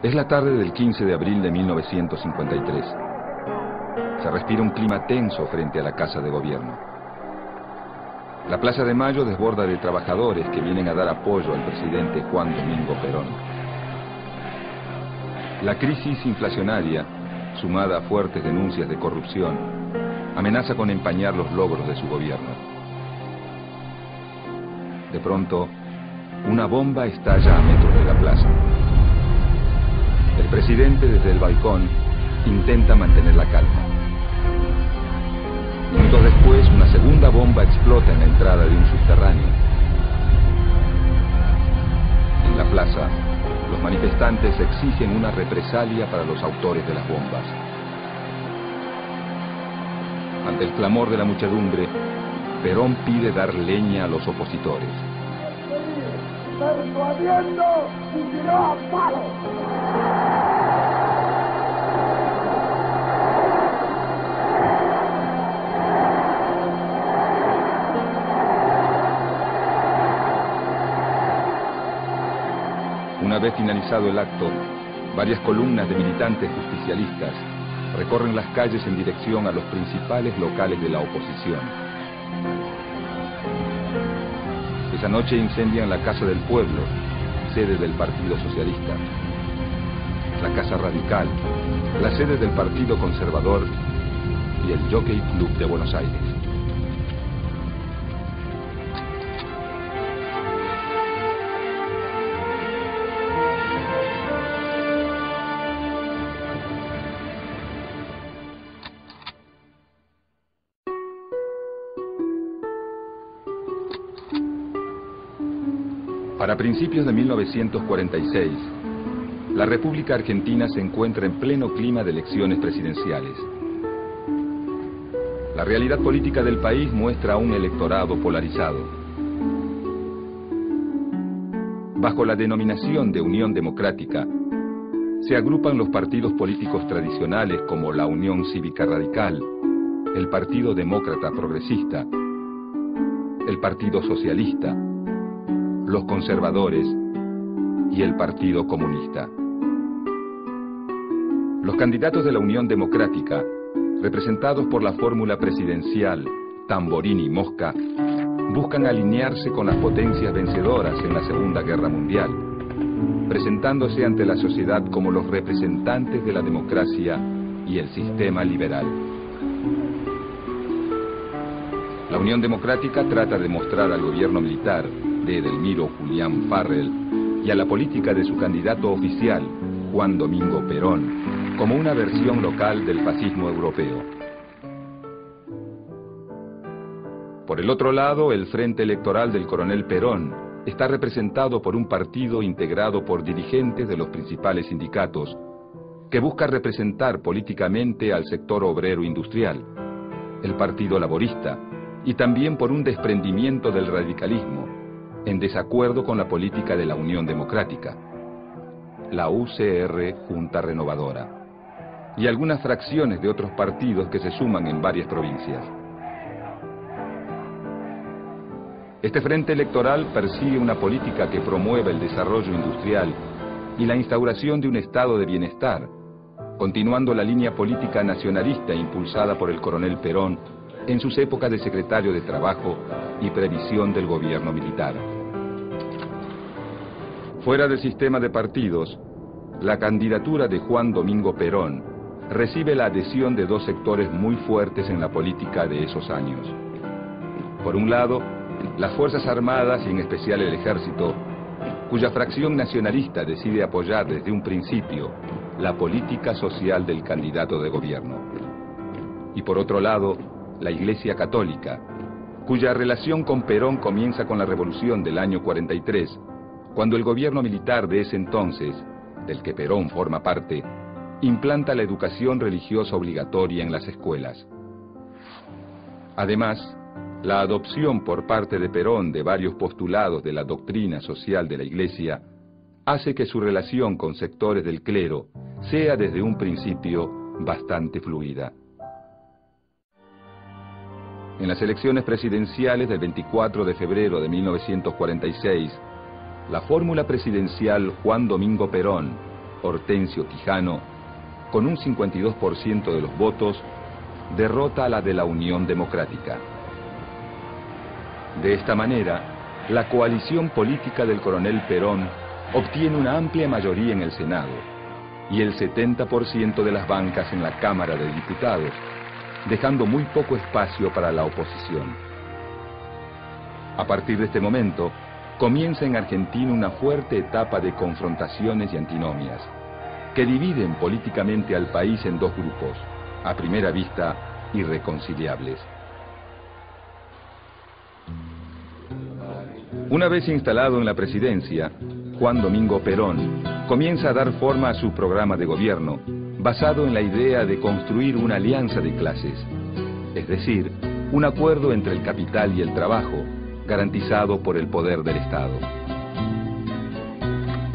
Es la tarde del 15 de abril de 1953. Se respira un clima tenso frente a la Casa de Gobierno. La Plaza de Mayo desborda de trabajadores que vienen a dar apoyo al presidente Juan Domingo Perón. La crisis inflacionaria, sumada a fuertes denuncias de corrupción, amenaza con empañar los logros de su gobierno. De pronto, una bomba estalla a metros de la plaza. El presidente, desde el balcón, intenta mantener la calma. Minutos después, una segunda bomba explota en la entrada de un subterráneo. En la plaza, los manifestantes exigen una represalia para los autores de las bombas. Ante el clamor de la muchedumbre, Perón pide dar leña a los opositores. ¡Persuadiendo y tiró a palo! Una vez finalizado el acto, varias columnas de militantes justicialistas recorren las calles en dirección a los principales locales de la oposición. Esa noche incendian la Casa del Pueblo, sede del Partido Socialista, la Casa Radical, la sede del Partido Conservador y el Jockey Club de Buenos Aires. Para principios de 1946, la República Argentina se encuentra en pleno clima de elecciones presidenciales. La realidad política del país muestra un electorado polarizado. Bajo la denominación de Unión Democrática, se agrupan los partidos políticos tradicionales como la Unión Cívica Radical, el Partido Demócrata Progresista, el Partido Socialista, los conservadores y el Partido Comunista. Los candidatos de la Unión Democrática, representados por la fórmula presidencial Tamborini y Mosca, buscan alinearse con las potencias vencedoras en la Segunda Guerra Mundial, presentándose ante la sociedad como los representantes de la democracia y el sistema liberal. La Unión Democrática trata de mostrar al gobierno militar de Edelmiro Julián Farrell y a la política de su candidato oficial, Juan Domingo Perón, como una versión local del fascismo europeo. Por el otro lado, el Frente Electoral del Coronel Perón está representado por un partido integrado por dirigentes de los principales sindicatos, que busca representar políticamente al sector obrero industrial, el Partido Laborista, y también por un desprendimiento del radicalismo, en desacuerdo con la política de la Unión Democrática, la UCR Junta Renovadora, y algunas fracciones de otros partidos que se suman en varias provincias. Este frente electoral persigue una política que promueva el desarrollo industrial y la instauración de un estado de bienestar, continuando la línea política nacionalista impulsada por el coronel Perón en sus épocas de secretario de Trabajo y Previsión del gobierno militar. Fuera del sistema de partidos, la candidatura de Juan Domingo Perón recibe la adhesión de dos sectores muy fuertes en la política de esos años. Por un lado, las Fuerzas Armadas y en especial el Ejército, cuya fracción nacionalista decide apoyar desde un principio la política social del candidato de gobierno. Y por otro lado, la Iglesia Católica, cuya relación con Perón comienza con la Revolución del año 43, cuando el gobierno militar de ese entonces, del que Perón forma parte, implanta la educación religiosa obligatoria en las escuelas. Además, la adopción por parte de Perón de varios postulados de la doctrina social de la Iglesia hace que su relación con sectores del clero sea desde un principio bastante fluida. En las elecciones presidenciales del 24 de febrero de 1946, la fórmula presidencial Juan Domingo Perón Hortensio Quijano, con un 52% de los votos, derrota a la de la Unión Democrática. De esta manera, la coalición política del coronel Perón obtiene una amplia mayoría en el Senado y el 70% de las bancas en la Cámara de Diputados, dejando muy poco espacio para la oposición. A partir de este momento, comienza en Argentina una fuerte etapa de confrontaciones y antinomias, que dividen políticamente al país en dos grupos, a primera vista irreconciliables. Una vez instalado en la presidencia, Juan Domingo Perón comienza a dar forma a su programa de gobierno, basado en la idea de construir una alianza de clases, es decir, un acuerdo entre el capital y el trabajo, garantizado por el poder del Estado.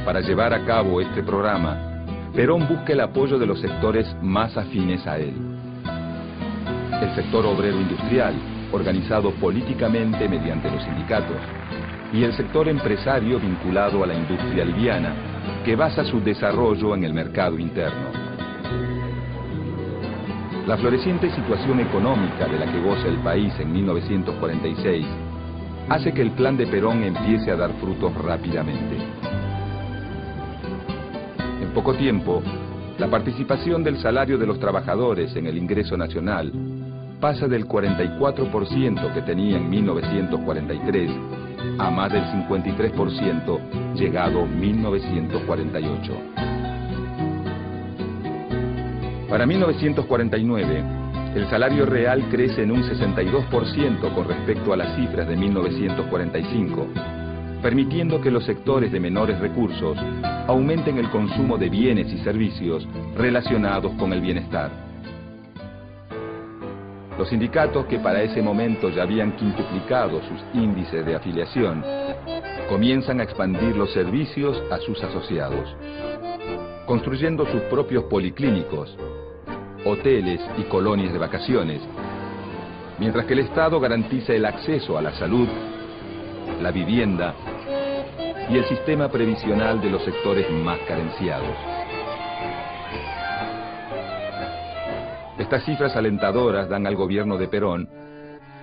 Para llevar a cabo este programa, Perón busca el apoyo de los sectores más afines a él. El sector obrero industrial, organizado políticamente mediante los sindicatos, y el sector empresario vinculado a la industria liviana, que basa su desarrollo en el mercado interno. La floreciente situación económica de la que goza el país en 1946 hace que el plan de Perón empiece a dar frutos rápidamente. En poco tiempo, la participación del salario de los trabajadores en el ingreso nacional pasa del 44% que tenía en 1943 a más del 53% llegado 1948. Para 1949, el salario real crece en un 62% con respecto a las cifras de 1945, permitiendo que los sectores de menores recursos aumenten el consumo de bienes y servicios relacionados con el bienestar. Los sindicatos, que para ese momento ya habían quintuplicado sus índices de afiliación, comienzan a expandir los servicios a sus asociados, construyendo sus propios policlínicos, hoteles y colonias de vacaciones, mientras que el Estado garantiza el acceso a la salud, la vivienda y el sistema previsional de los sectores más carenciados. Estas cifras alentadoras dan al gobierno de Perón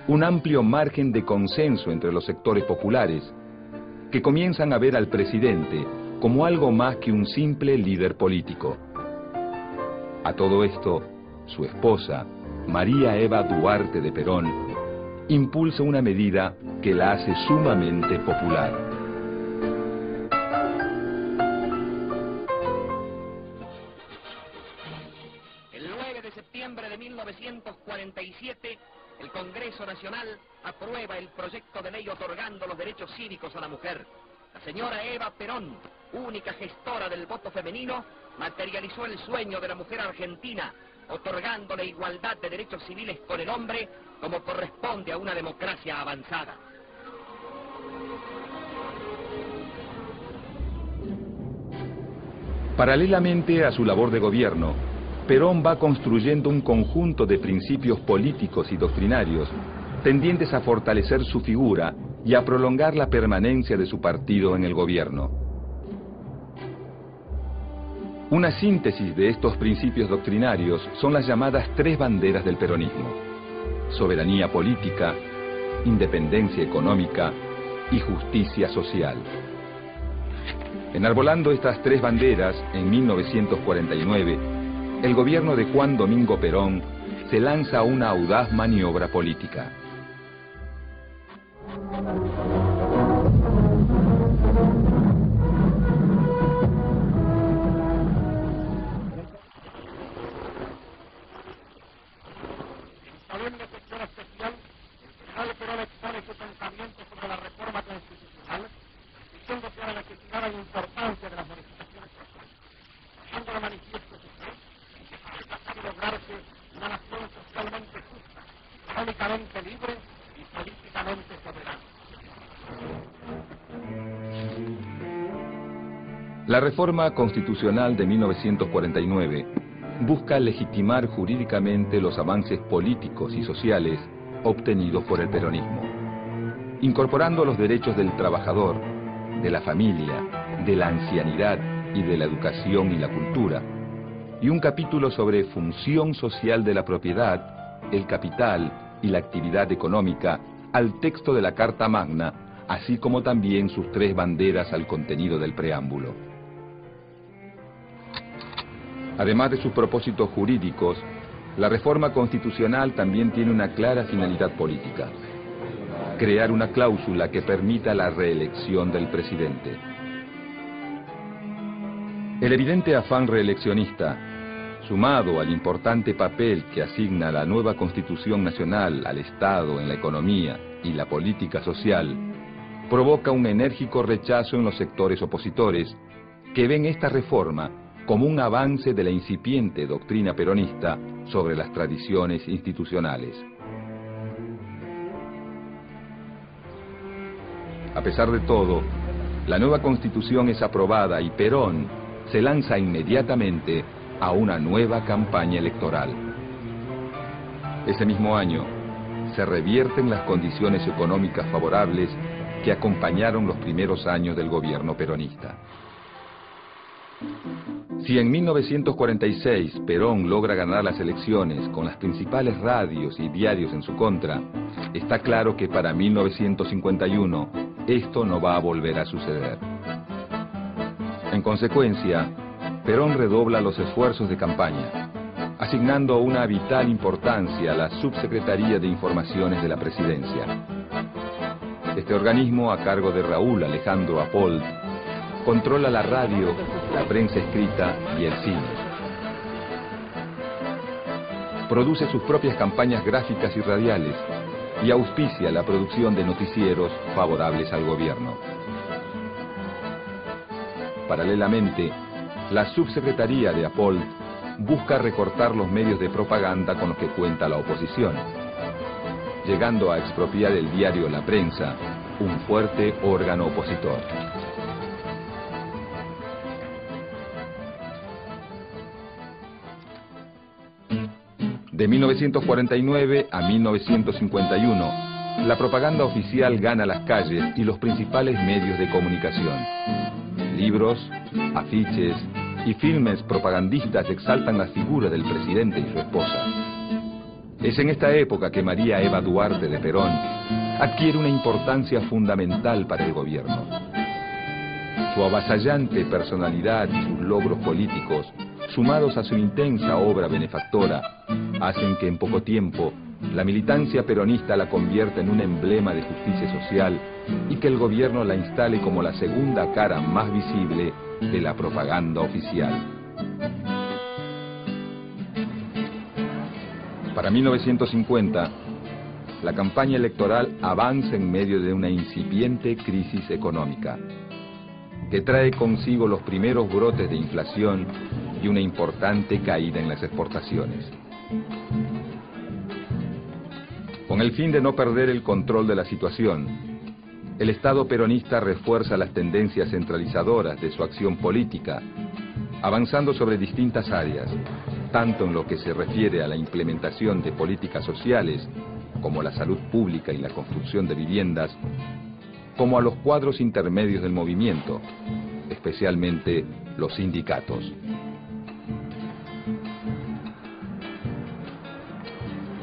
un amplio margen de consenso entre los sectores populares, que comienzan a ver al presidente como algo más que un simple líder político. A todo esto, su esposa, María Eva Duarte de Perón, impulsa una medida que la hace sumamente popular. El 9 de septiembre de 1947, el Congreso Nacional aprueba el proyecto de ley otorgando los derechos cívicos a la mujer. La señora Eva Perón, única gestora del voto femenino, materializó el sueño de la mujer argentina, otorgándole igualdad de derechos civiles con el hombre, como corresponde a una democracia avanzada. Paralelamente a su labor de gobierno, Perón va construyendo un conjunto de principios políticos y doctrinarios tendientes a fortalecer su figura y a prolongar la permanencia de su partido en el gobierno. Una síntesis de estos principios doctrinarios son las llamadas tres banderas del peronismo: soberanía política, independencia económica y justicia social. Enarbolando estas tres banderas, en 1949, el gobierno de Juan Domingo Perón se lanza a una audaz maniobra política. La reforma constitucional de 1949 busca legitimar jurídicamente los avances políticos y sociales obtenidos por el peronismo, incorporando los derechos del trabajador, de la familia, de la ancianidad y de la educación y la cultura, y un capítulo sobre función social de la propiedad, el capital y la actividad económica al texto de la Carta Magna, así como también sus 3 banderas al contenido del preámbulo. Además de sus propósitos jurídicos, la reforma constitucional también tiene una clara finalidad política: crear una cláusula que permita la reelección del presidente. El evidente afán reeleccionista, sumado al importante papel que asigna la nueva Constitución Nacional al Estado en la economía y la política social, provoca un enérgico rechazo en los sectores opositores, que ven esta reforma como un avance de la incipiente doctrina peronista sobre las tradiciones institucionales. A pesar de todo, la nueva Constitución es aprobada y Perón se lanza inmediatamente a una nueva campaña electoral. Ese mismo año, se revierten las condiciones económicas favorables que acompañaron los primeros años del gobierno peronista. Si en 1946 Perón logra ganar las elecciones con las principales radios y diarios en su contra, está claro que para 1951 esto no va a volver a suceder. En consecuencia, Perón redobla los esfuerzos de campaña, asignando una vital importancia a la Subsecretaría de Informaciones de la Presidencia. Este organismo, a cargo de Raúl Alejandro Apold, controla la radio, la prensa escrita y el cine. Produce sus propias campañas gráficas y radiales y auspicia la producción de noticieros favorables al gobierno. Paralelamente, la Subsecretaría de Apold busca recortar los medios de propaganda con los que cuenta la oposición, llegando a expropiar el diario La Prensa, un fuerte órgano opositor. De 1949 a 1951, la propaganda oficial gana las calles y los principales medios de comunicación. Libros, afiches y filmes propagandistas exaltan la figura del presidente y su esposa. Es en esta época que María Eva Duarte de Perón adquiere una importancia fundamental para el gobierno. Su avasallante personalidad y sus logros políticos, sumados a su intensa obra benefactora, hacen que en poco tiempo la militancia peronista la convierta en un emblema de justicia social y que el gobierno la instale como la segunda cara más visible de la propaganda oficial. Para 1950, la campaña electoral avanza en medio de una incipiente crisis económica, que trae consigo los primeros brotes de inflación y una importante caída en las exportaciones. Con el fin de no perder el control de la situación, el Estado peronista refuerza las tendencias centralizadoras de su acción política, avanzando sobre distintas áreas, tanto en lo que se refiere a la implementación de políticas sociales, como la salud pública y la construcción de viviendas, como a los cuadros intermedios del movimiento, especialmente los sindicatos.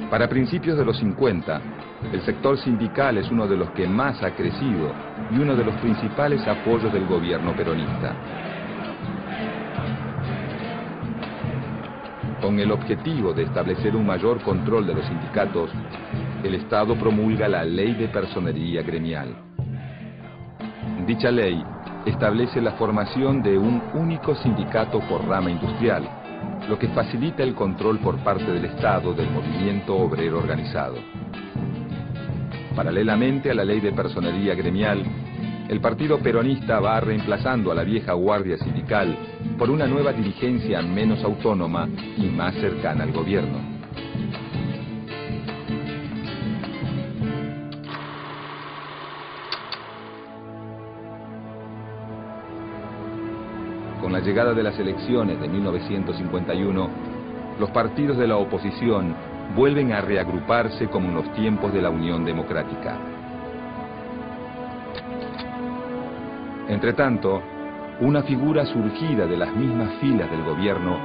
Para principios de los 50, el sector sindical es uno de los que más ha crecido y uno de los principales apoyos del gobierno peronista. Con el objetivo de establecer un mayor control de los sindicatos, el Estado promulga la Ley de Personería Gremial. Dicha ley establece la formación de un único sindicato por rama industrial, lo que facilita el control por parte del Estado del movimiento obrero organizado. Paralelamente a la Ley de Personería Gremial, el Partido Peronista va reemplazando a la vieja guardia sindical por una nueva dirigencia menos autónoma y más cercana al gobierno. Con la llegada de las elecciones de 1951, los partidos de la oposición vuelven a reagruparse como en los tiempos de la Unión Democrática. Entretanto, una figura surgida de las mismas filas del gobierno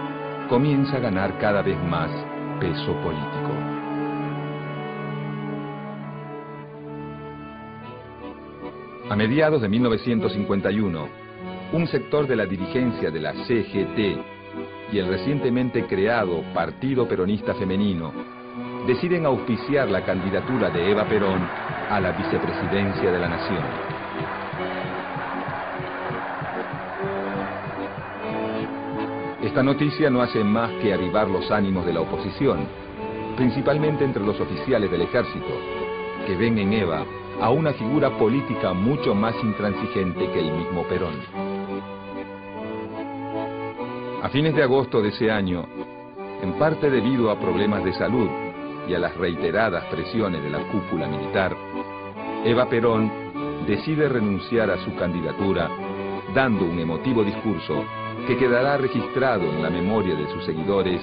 comienza a ganar cada vez más peso político. A mediados de 1951, un sector de la dirigencia de la CGT y el recientemente creado Partido Peronista Femenino deciden auspiciar la candidatura de Eva Perón a la vicepresidencia de la Nación. Esta noticia no hace más que avivar los ánimos de la oposición, principalmente entre los oficiales del ejército, que ven en Eva a una figura política mucho más intransigente que el mismo Perón. A fines de agosto de ese año, en parte debido a problemas de salud y a las reiteradas presiones de la cúpula militar, Eva Perón decide renunciar a su candidatura, dando un emotivo discurso que quedará registrado en la memoria de sus seguidores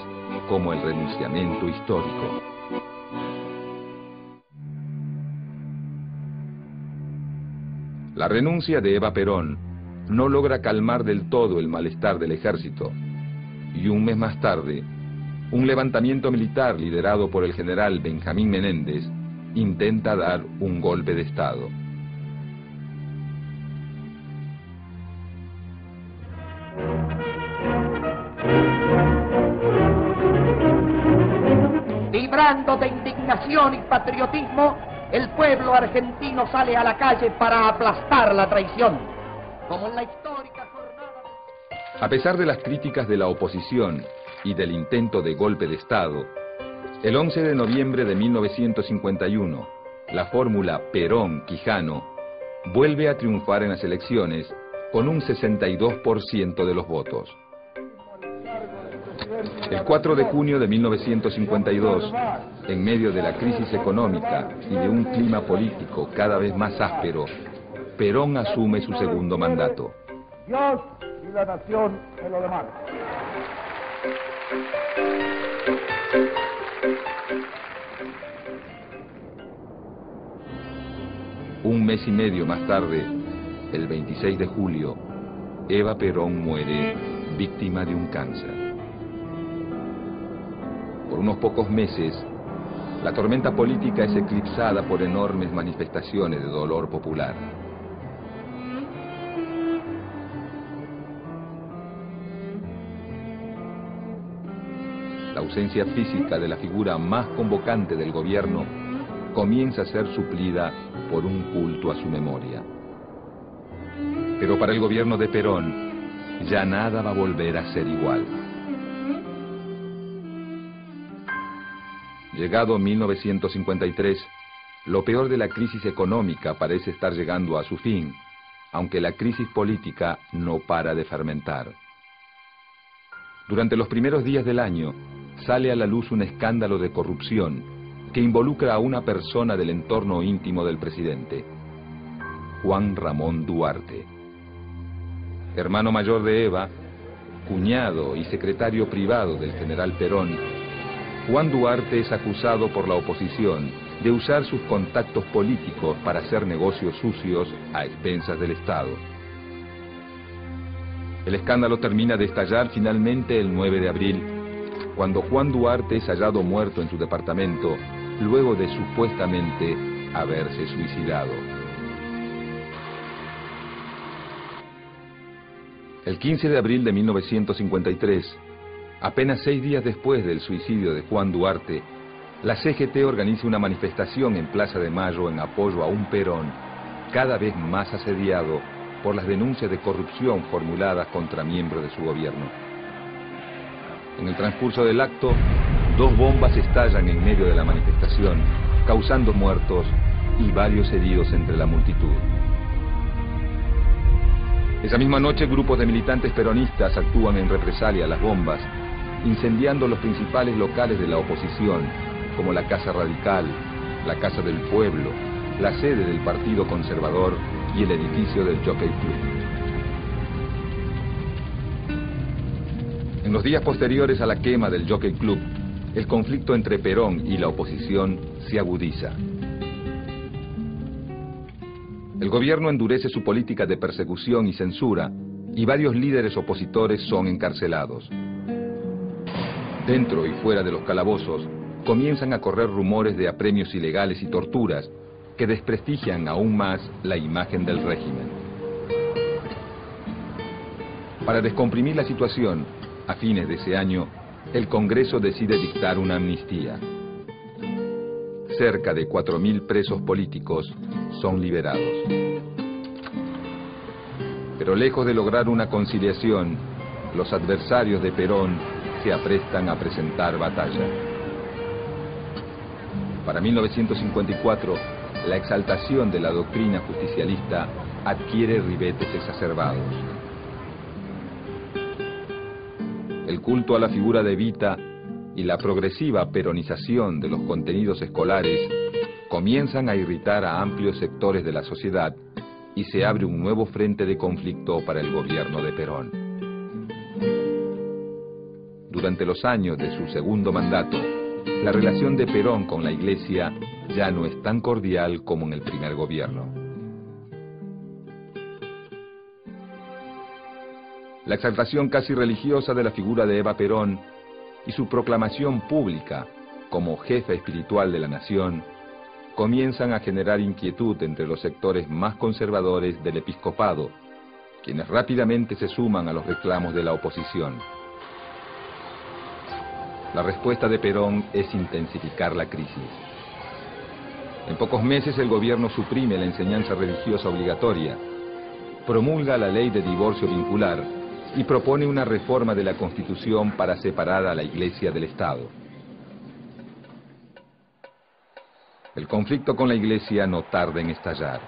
como el renunciamiento histórico. La renuncia de Eva Perón no logra calmar del todo el malestar del ejército, y un mes más tarde, un levantamiento militar liderado por el general Benjamín Menéndez intenta dar un golpe de Estado. Vibrando de indignación y patriotismo, el pueblo argentino sale a la calle para aplastar la traición. Como en la histórica jornada... A pesar de las críticas de la oposición y del intento de golpe de Estado, el 11 de noviembre de 1951, la fórmula Perón-Quijano vuelve a triunfar en las elecciones con un 62% de los votos. El 4 de junio de 1952, en medio de la crisis económica y de un clima político cada vez más áspero, Perón asume su segundo mandato. Dios y la nación en lo demás. Un mes y medio más tarde, el 26 de julio, Eva Perón muere víctima de un cáncer. Por unos pocos meses, la tormenta política es eclipsada por enormes manifestaciones de dolor popular. La ausencia física de la figura más convocante del gobierno comienza a ser suplida por un culto a su memoria. Pero para el gobierno de Perón, ya nada va a volver a ser igual. Llegado 1953, lo peor de la crisis económica parece estar llegando a su fin, aunque la crisis política no para de fermentar. Durante los primeros días del año, sale a la luz un escándalo de corrupción que involucra a una persona del entorno íntimo del presidente, Juan Ramón Duarte. Hermano mayor de Eva, cuñado y secretario privado del general Perón, Juan Duarte es acusado por la oposición de usar sus contactos políticos para hacer negocios sucios a expensas del Estado. El escándalo termina de estallar finalmente el 9 de abril, cuando Juan Duarte es hallado muerto en su departamento, luego de supuestamente haberse suicidado. El 15 de abril de 1953, apenas 6 días después del suicidio de Juan Duarte, la CGT organiza una manifestación en Plaza de Mayo en apoyo a un Perón cada vez más asediado por las denuncias de corrupción formuladas contra miembros de su gobierno. En el transcurso del acto, 2 bombas estallan en medio de la manifestación, causando muertos y varios heridos entre la multitud. Esa misma noche, grupos de militantes peronistas actúan en represalia a las bombas, incendiando los principales locales de la oposición, como la Casa Radical, la Casa del Pueblo, la sede del Partido Conservador y el edificio del Jockey Club. En los días posteriores a la quema del Jockey Club, el conflicto entre Perón y la oposición se agudiza. El gobierno endurece su política de persecución y censura, y varios líderes opositores son encarcelados. Dentro y fuera de los calabozos comienzan a correr rumores de apremios ilegales y torturas que desprestigian aún más la imagen del régimen. Para descomprimir la situación, a fines de ese año, el Congreso decide dictar una amnistía. Cerca de 4.000 presos políticos son liberados. Pero lejos de lograr una conciliación, los adversarios de Perón se aprestan a presentar batalla. Para 1954, la exaltación de la doctrina justicialista adquiere ribetes exacerbados. El culto a la figura de Evita y la progresiva peronización de los contenidos escolares comienzan a irritar a amplios sectores de la sociedad y se abre un nuevo frente de conflicto para el gobierno de Perón. Durante los años de su segundo mandato, la relación de Perón con la Iglesia ya no es tan cordial como en el primer gobierno. La exaltación casi religiosa de la figura de Eva Perón y su proclamación pública como jefa espiritual de la nación comienzan a generar inquietud entre los sectores más conservadores del episcopado, quienes rápidamente se suman a los reclamos de la oposición. La respuesta de Perón es intensificar la crisis. En pocos meses el gobierno suprime la enseñanza religiosa obligatoria, promulga la ley de divorcio vincular y propone una reforma de la Constitución para separar a la Iglesia del Estado. El conflicto con la Iglesia no tarda en estallar.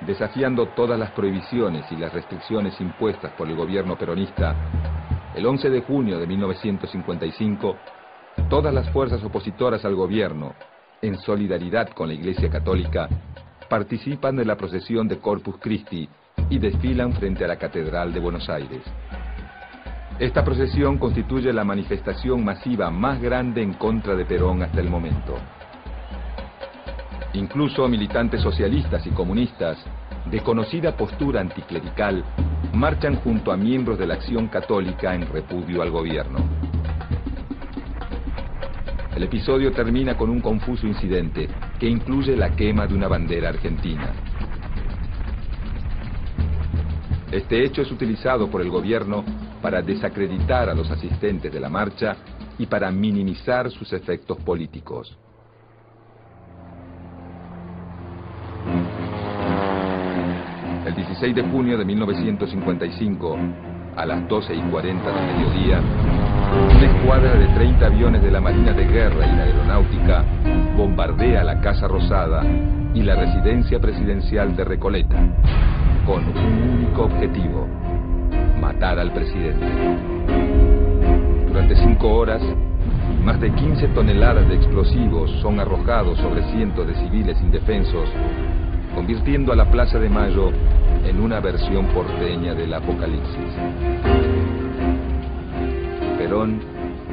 Desafiando todas las prohibiciones y las restricciones impuestas por el gobierno peronista, el 11 de junio de 1955, todas las fuerzas opositoras al gobierno, en solidaridad con la Iglesia Católica, participan de la procesión de Corpus Christi y desfilan frente a la Catedral de Buenos Aires. Esta procesión constituye la manifestación masiva más grande en contra de Perón hasta el momento. Incluso militantes socialistas y comunistas, de conocida postura anticlerical, marchan junto a miembros de la Acción Católica en repudio al gobierno. El episodio termina con un confuso incidente que incluye la quema de una bandera argentina. Este hecho es utilizado por el gobierno para desacreditar a los asistentes de la marcha y para minimizar sus efectos políticos. El 16 de junio de 1955, a las 12:40 del mediodía, una escuadra de 30 aviones de la Marina de Guerra y la Aeronáutica bombardea la Casa Rosada y la residencia presidencial de Recoleta, con un único objetivo: matar al presidente. Durante 5 horas, más de 15 toneladas de explosivos son arrojados sobre cientos de civiles indefensos, convirtiendo a la Plaza de Mayo en una versión porteña del apocalipsis. Perón,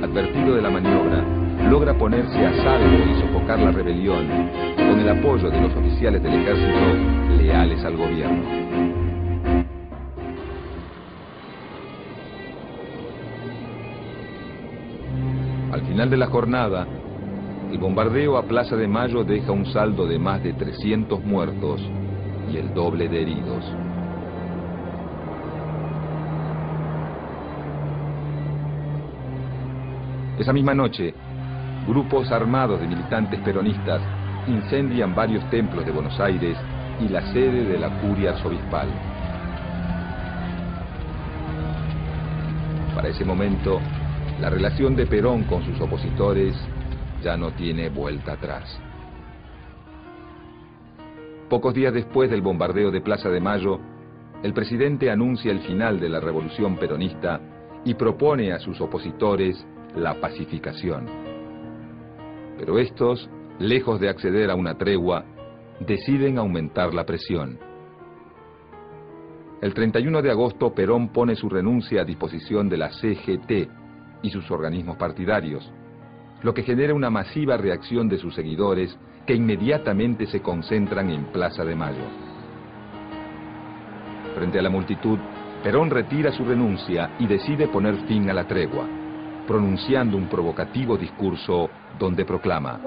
advertido de la maniobra, logra ponerse a salvo y sofocar la rebelión con el apoyo de los oficiales del ejército leales al gobierno. Al final de la jornada, el bombardeo a Plaza de Mayo deja un saldo de más de 300 muertos y el doble de heridos. Esa misma noche, grupos armados de militantes peronistas incendian varios templos de Buenos Aires y la sede de la curia arzobispal. Para ese momento, la relación de Perón con sus opositores ya no tiene vuelta atrás. Pocos días después del bombardeo de Plaza de Mayo, el presidente anuncia el final de la revolución peronista y propone a sus opositores la pacificación. Pero estos, lejos de acceder a una tregua, deciden aumentar la presión. El 31 de agosto, Perón pone su renuncia a disposición de la CGT y sus organismos partidarios, lo que genera una masiva reacción de sus seguidores que inmediatamente se concentran en Plaza de Mayo. Frente a la multitud, Perón retira su renuncia y decide poner fin a la tregua, pronunciando un provocativo discurso donde proclama: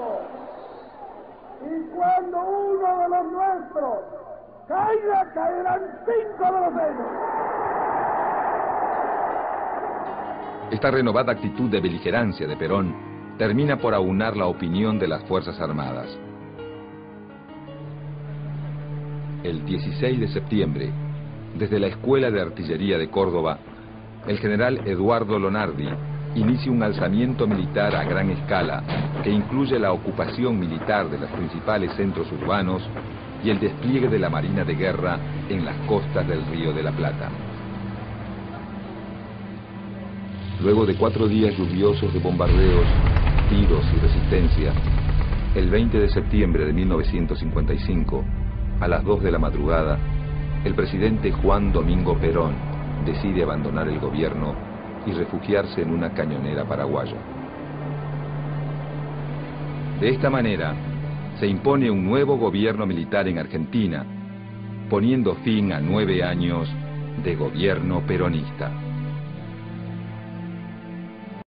Y cuando uno de los nuestros caiga, caerán 5 de los ellos. Esta renovada actitud de beligerancia de Perón termina por aunar la opinión de las Fuerzas Armadas. El 16 de septiembre, desde la Escuela de Artillería de Córdoba, el general Eduardo Lonardi inicia un alzamiento militar a gran escala que incluye la ocupación militar de los principales centros urbanos y el despliegue de la Marina de Guerra en las costas del Río de la Plata. Luego de 4 días lluviosos de bombardeos, tiros y resistencia, el 20 de septiembre de 1955, a las 2 de la madrugada, el presidente Juan Domingo Perón decide abandonar el gobierno y refugiarse en una cañonera paraguaya. De esta manera, se impone un nuevo gobierno militar en Argentina, poniendo fin a 9 años de gobierno peronista.